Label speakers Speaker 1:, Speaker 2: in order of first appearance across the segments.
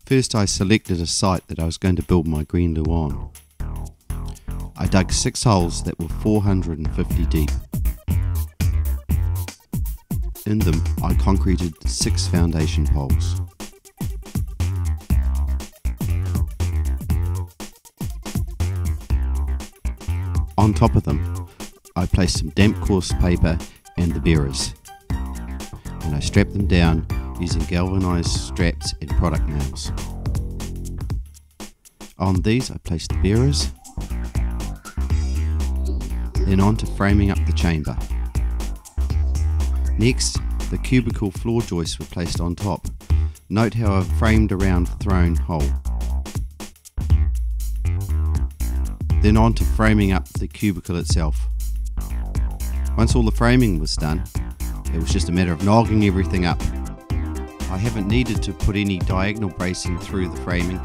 Speaker 1: First I selected a site that I was going to build my GreenLoo on. I dug 6 holes that were 450 deep. In them I concreted 6 foundation poles. On top of them I placed some damp coarse paper and the bearers, and I strapped them down using galvanised straps and product nails. On these I placed the bearers, then on to framing up the chamber. Next, the cubicle floor joists were placed on top. Note how I've framed around the thrown hole. Then on to framing up the cubicle itself. Once all the framing was done, it was just a matter of nogging everything up. I haven't needed to put any diagonal bracing through the framing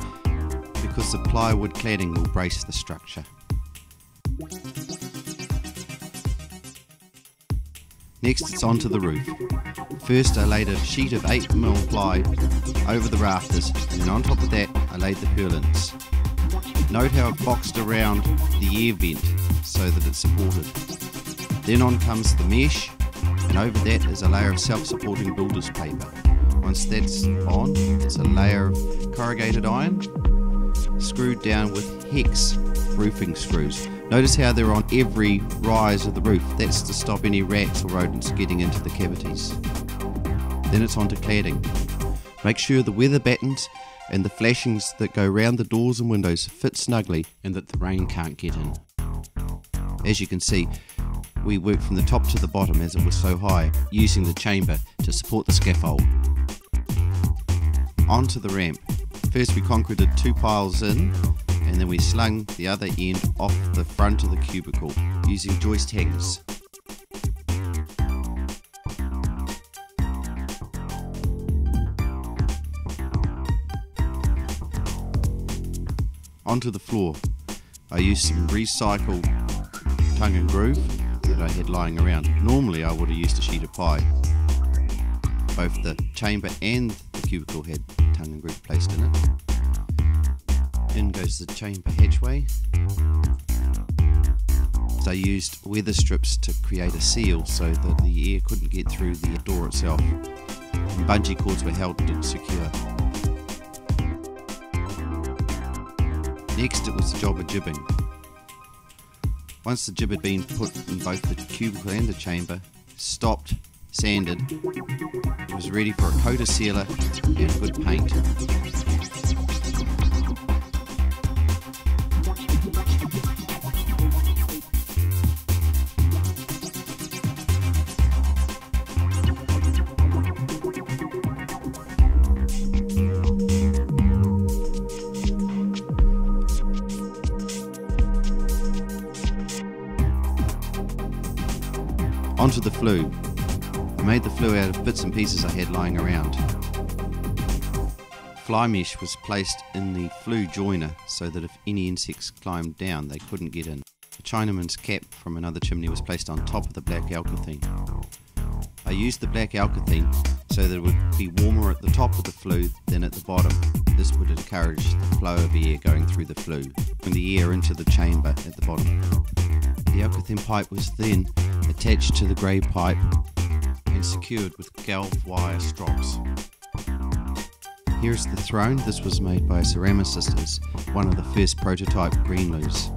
Speaker 1: because the plywood cladding will brace the structure. Next it's onto the roof. First I laid a sheet of 8mm ply over the rafters, and then on top of that I laid the purlins. Note how I've boxed around the air vent so that it's supported. Then on comes the mesh, and over that is a layer of self-supporting builder's paper. Once that's on, there's a layer of corrugated iron screwed down with hex roofing screws. Notice how they're on every rise of the roof. That's to stop any rats or rodents getting into the cavities. Then it's on to cladding. Make sure the weather battens and the flashings that go round the doors and windows fit snugly and that the rain can't get in. As you can see, we worked from the top to the bottom as it was so high, using the chamber to support the scaffold. Onto the ramp. First we concreted 2 piles in, and then we slung the other end off the front of the cubicle using joist hangers. Onto the floor. I used some recycled tongue and groove that I had lying around. Normally I would have used a sheet of ply. Both the chamber and the cubicle had tongue and groove placed in it. In goes the chamber hatchway. So I used weather strips to create a seal so that the air couldn't get through the door itself, and bungee cords were held secure. Next it was the job of jibbing. Once the jib had been put in both the cubicle and the chamber, stopped, sanded, it was ready for a coat of sealer and good paint. Onto the flue. I made the flue out of bits and pieces I had lying around. Fly mesh was placed in the flue joiner so that if any insects climbed down they couldn't get in. A Chinaman's cap from another chimney was placed on top of the black alkathene. I used the black alkathene so that it would be warmer at the top of the flue than at the bottom. This would encourage the flow of air going through the flue, bring the air into the chamber at the bottom. The alkathene pipe was then attached to the grey pipe and secured with galv wire strops. Here's the throne. This was made by a ceramicist as one of the first prototype GreenLoos.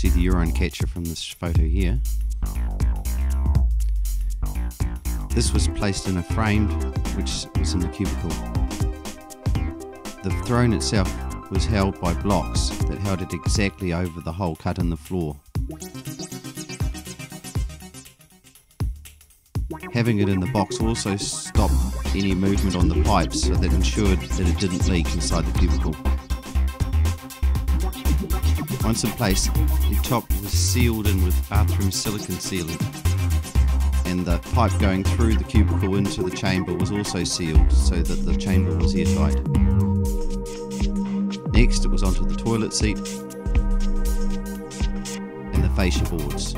Speaker 1: See the urine catcher from this photo here. This was placed in a frame which was in the cubicle. The throne itself was held by blocks that held it exactly over the hole cut in the floor. Having it in the box also stopped any movement on the pipes, so that ensured that it didn't leak inside the cubicle. Once in place, the top was sealed in with bathroom silicone sealant, and the pipe going through the cubicle into the chamber was also sealed so that the chamber was airtight. Next, it was onto the toilet seat and the fascia boards.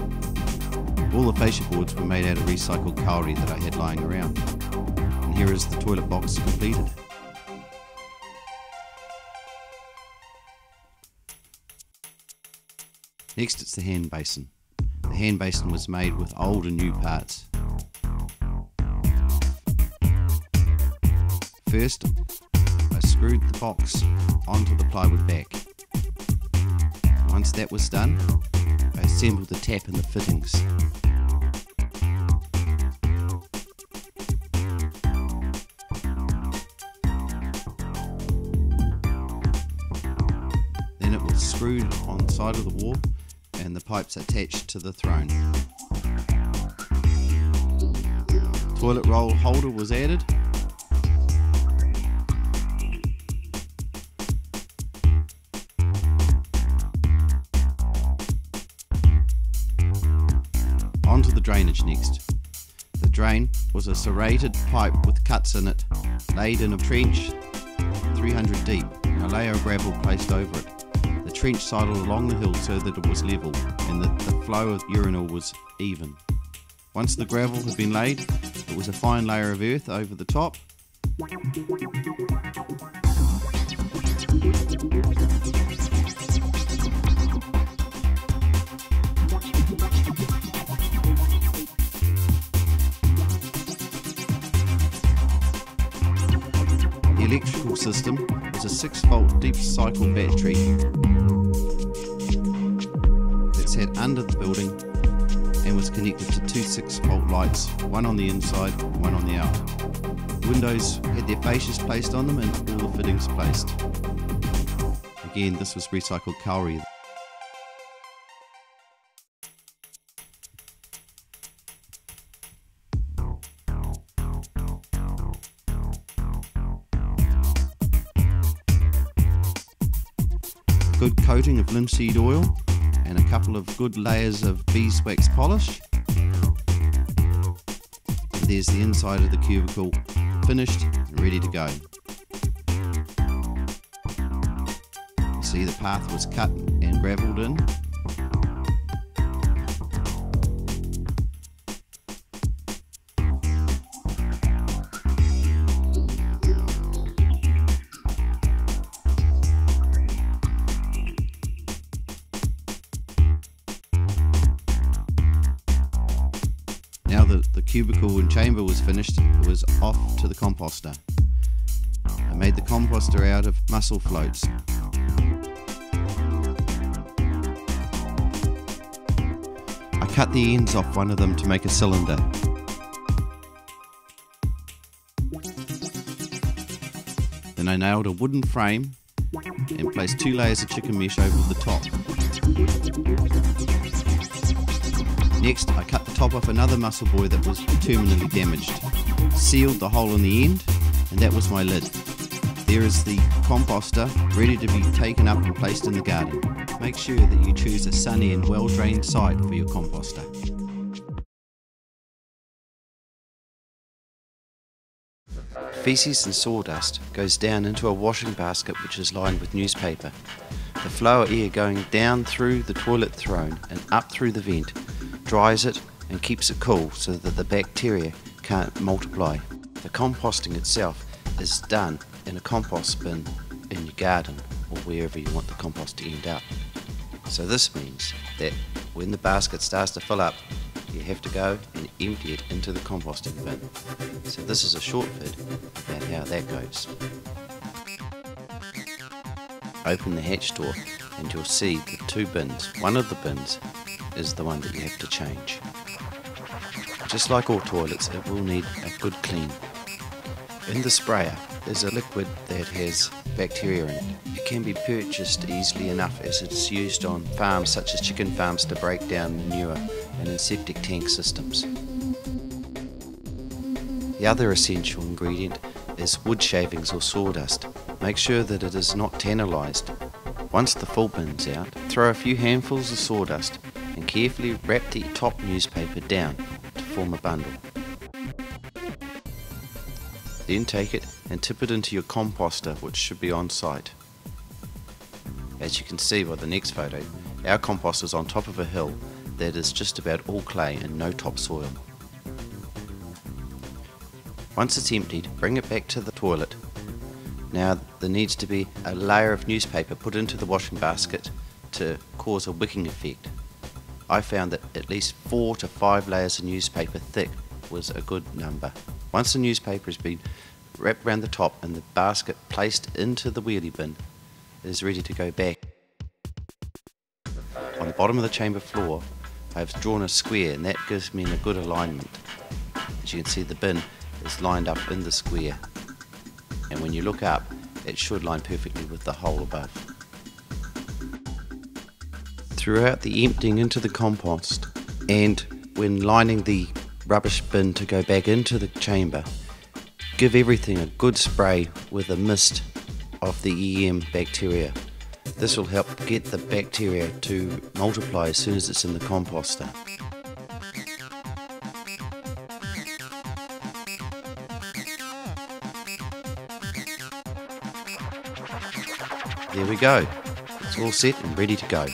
Speaker 1: All the fascia boards were made out of recycled kauri that I had lying around. And here is the toilet box completed. Next, it's the hand basin. The hand basin was made with old and new parts. First, I screwed the box onto the plywood back. Once that was done, I assembled the tap and the fittings. Then it was screwed on the side of the wall and the pipes attached to the throne. Toilet roll holder was added. Onto the drainage next. The drain was a serrated pipe with cuts in it, laid in a trench 300 deep, and a layer of gravel placed over it. The trench sidled along the hill so that it was level, and the flow of urinal was even. Once the gravel had been laid, it was a fine layer of earth over the top. The electrical system was a 6-volt deep cycle battery that sat under the building and was connected to two 6-volt lights, one on the inside, one on the out. Windows had their fascias placed on them and all the fittings placed. Again, this was recycled kauri. Good coating of linseed oil and a couple of good layers of beeswax polish. And there's the inside of the cubicle finished and ready to go. See, the path was cut and gravelled in. Now that the cubicle and chamber was finished, it was off to the composter. I made the composter out of mussel floats. I cut the ends off one of them to make a cylinder. Then I nailed a wooden frame and placed 2 layers of chicken mesh over the top. Next, I cut the top off another mussel buoy that was terminally damaged, sealed the hole in the end, and that was my lid. There is the composter ready to be taken up and placed in the garden. Make sure that you choose a sunny and well-drained site for your composter. Feces and sawdust goes down into a washing basket which is lined with newspaper. The flow of air going down through the toilet throne and up through the vent dries it and keeps it cool so that the bacteria can't multiply. The composting itself is done in a compost bin in your garden or wherever you want the compost to end up. So this means that when the basket starts to fill up, you have to go and empty it into the composting bin. So this is a short vid about how that goes. Open the hatch door and you'll see the two bins. One of the bins is the one that you have to change. Just like all toilets, it will need a good clean. In the sprayer is a liquid that has bacteria in it. It can be purchased easily enough as it's used on farms such as chicken farms to break down manure and in septic tank systems. The other essential ingredient is wood shavings or sawdust. Make sure that it is not tannalized. Once the full bin's out, throw a few handfuls of sawdust and carefully wrap the top newspaper down to form a bundle. Then take it and tip it into your composter, which should be on site. As you can see by the next photo, our compost is on top of a hill that is just about all clay and no topsoil. Once it's emptied, bring it back to the toilet. Now there needs to be a layer of newspaper put into the washing basket to cause a wicking effect. I found that at least 4 to 5 layers of newspaper thick was a good number. Once the newspaper has been wrapped around the top and the basket placed into the wheelie bin, it is ready to go back. On the bottom of the chamber floor, I've drawn a square, and that gives me a good alignment. As you can see, the bin is lined up in the square, and when you look up, it should line perfectly with the hole above. Throughout the emptying into the compost and when lining the rubbish bin to go back into the chamber, give everything a good spray with a mist of the EM bacteria. This will help get the bacteria to multiply as soon as it's in the composter. There we go. It's all set and ready to go.